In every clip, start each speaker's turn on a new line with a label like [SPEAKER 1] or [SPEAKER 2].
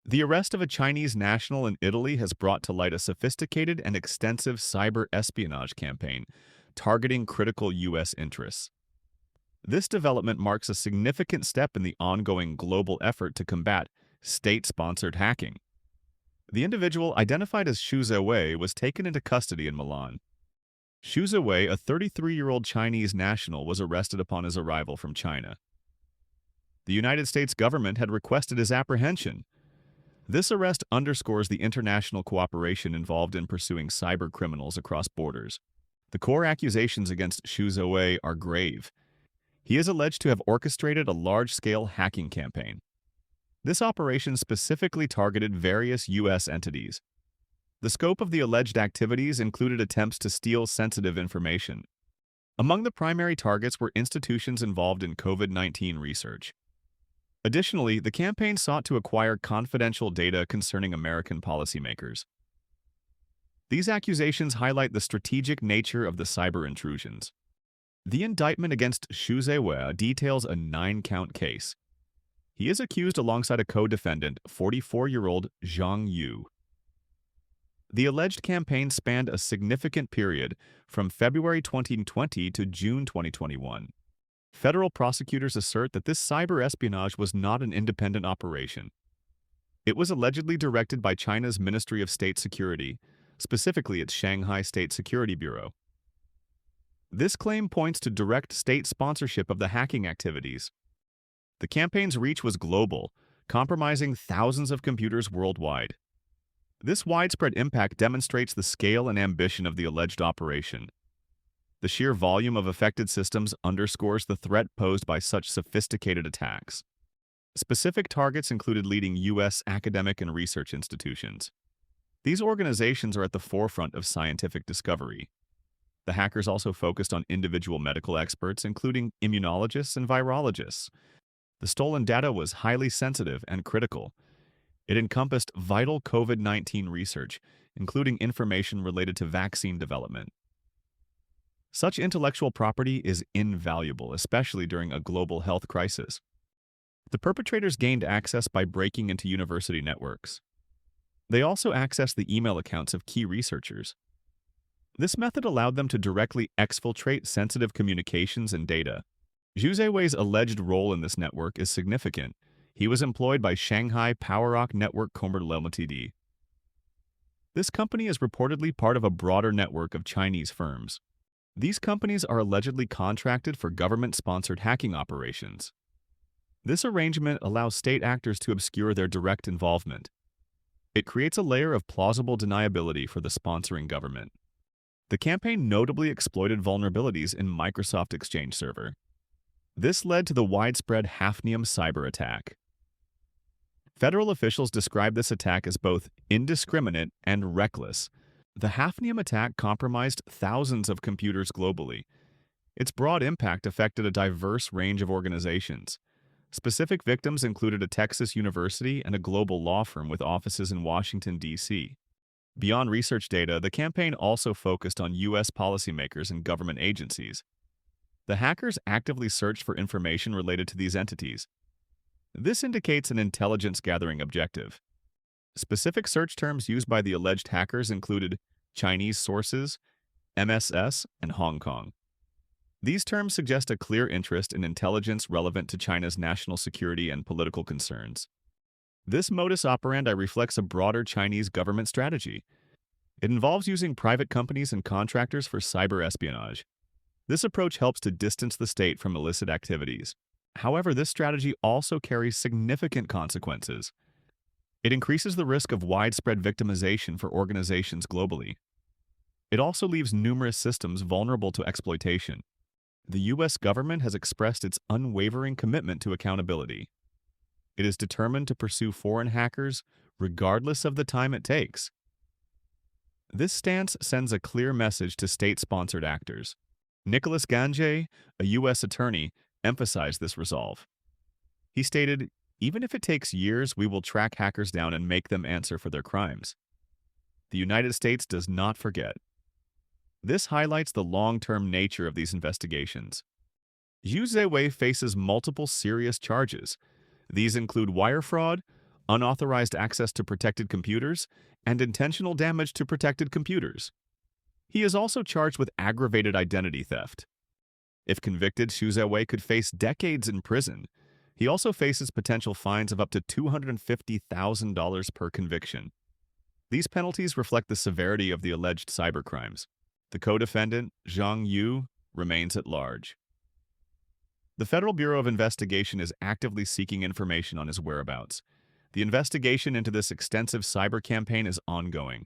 [SPEAKER 1] The arrest of a Chinese national in Italy has brought to light a sophisticated and extensive cyber espionage campaign targeting critical U.S. interests. This development marks a significant step in the ongoing global effort to combat state-sponsored hacking. The individual, identified as Zewei, was taken into custody in Milan. Zewei, a 33-year-old Chinese national, was arrested upon his arrival from China. The United States government had requested his apprehension. This arrest underscores the international cooperation involved in pursuing cyber criminals across borders. The core accusations against Zewei are grave. He is alleged to have orchestrated a large-scale hacking campaign. This operation specifically targeted various U.S. entities. The scope of the alleged activities included attempts to steal sensitive information. Among the primary targets were institutions involved in COVID-19 research. Additionally, the campaign sought to acquire confidential data concerning American policymakers. These accusations highlight the strategic nature of the cyber intrusions. The indictment against Zewei details a 9-count case. He is accused alongside a co-defendant, 44-year-old Zhang Yu. The alleged campaign spanned a significant period from February 2020 to June 2021. Federal prosecutors assert that this cyber espionage was not an independent operation. It was allegedly directed by China's Ministry of State Security, specifically its Shanghai State Security Bureau. This claim points to direct state sponsorship of the hacking activities. The campaign's reach was global, compromising thousands of computers worldwide. This widespread impact demonstrates the scale and ambition of the alleged operation. The sheer volume of affected systems underscores the threat posed by such sophisticated attacks. Specific targets included leading U.S. academic and research institutions. These organizations are at the forefront of scientific discovery. The hackers also focused on individual medical experts, including immunologists and virologists. The stolen data was highly sensitive and critical. It encompassed vital COVID-19 research, including information related to vaccine development. Such intellectual property is invaluable, especially during a global health crisis. The perpetrators gained access by breaking into university networks. They also accessed the email accounts of key researchers. This method allowed them to directly exfiltrate sensitive communications and data. Zewei's alleged role in this network is significant. He was employed by Shanghai PowerRock Network Limited. This company is reportedly part of a broader network of Chinese firms. These companies are allegedly contracted for government-sponsored hacking operations. This arrangement allows state actors to obscure their direct involvement. It creates a layer of plausible deniability for the sponsoring government. The campaign notably exploited vulnerabilities in Microsoft Exchange Server. This led to the widespread Hafnium cyber attack. Federal officials describe this attack as both indiscriminate and reckless. The Hafnium attack compromised thousands of computers globally. Its broad impact affected a diverse range of organizations. Specific victims included a Texas university and a global law firm with offices in Washington, D.C. Beyond research data, the campaign also focused on U.S. policymakers and government agencies. The hackers actively searched for information related to these entities. This indicates an intelligence-gathering objective. Specific search terms used by the alleged hackers included Chinese sources, MSS, and Hong Kong. These terms suggest a clear interest in intelligence relevant to China's national security and political concerns. This modus operandi reflects a broader Chinese government strategy. It involves using private companies and contractors for cyber espionage. This approach helps to distance the state from illicit activities. However, this strategy also carries significant consequences. It increases the risk of widespread victimization for organizations globally. It also leaves numerous systems vulnerable to exploitation. The U.S. government has expressed its unwavering commitment to accountability. It is determined to pursue foreign hackers regardless of the time it takes. This stance sends a clear message to state-sponsored actors. Nicholas Gange, a U.S. attorney, emphasized this resolve. He stated, "Even if it takes years, we will track hackers down and make them answer for their crimes." The United States does not forget. This highlights the long-term nature of these investigations. Zewei faces multiple serious charges. These include wire fraud, unauthorized access to protected computers, and intentional damage to protected computers. He is also charged with aggravated identity theft. If convicted, Zewei could face decades in prison. He also faces potential fines of up to $250,000 per conviction. These penalties reflect the severity of the alleged cybercrimes. The co-defendant, Zhang Yu, remains at large. The Federal Bureau of Investigation is actively seeking information on his whereabouts. The investigation into this extensive cyber campaign is ongoing.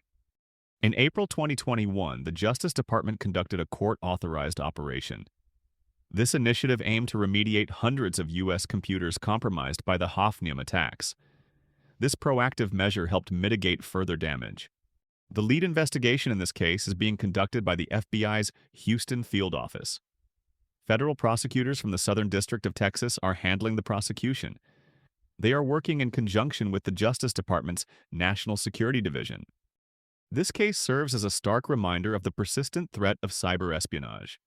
[SPEAKER 1] In April 2021, the Justice Department conducted a court-authorized operation. This initiative aimed to remediate hundreds of U.S. computers compromised by the Hafnium attacks. This proactive measure helped mitigate further damage. The lead investigation in this case is being conducted by the FBI's Houston field office. Federal prosecutors from the Southern District of Texas are handling the prosecution. They are working in conjunction with the Justice Department's National Security Division. This case serves as a stark reminder of the persistent threat of cyber espionage.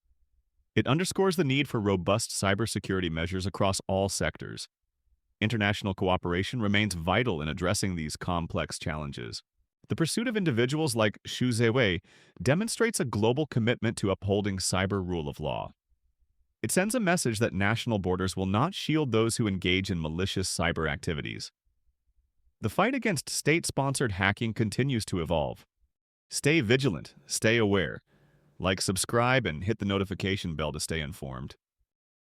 [SPEAKER 1] It underscores the need for robust cybersecurity measures across all sectors. International cooperation remains vital in addressing these complex challenges. The pursuit of individuals like Zewei demonstrates a global commitment to upholding cyber rule of law. It sends a message that national borders will not shield those who engage in malicious cyber activities. The fight against state-sponsored hacking continues to evolve. Stay vigilant, stay aware. Like, subscribe, and hit the notification bell to stay informed.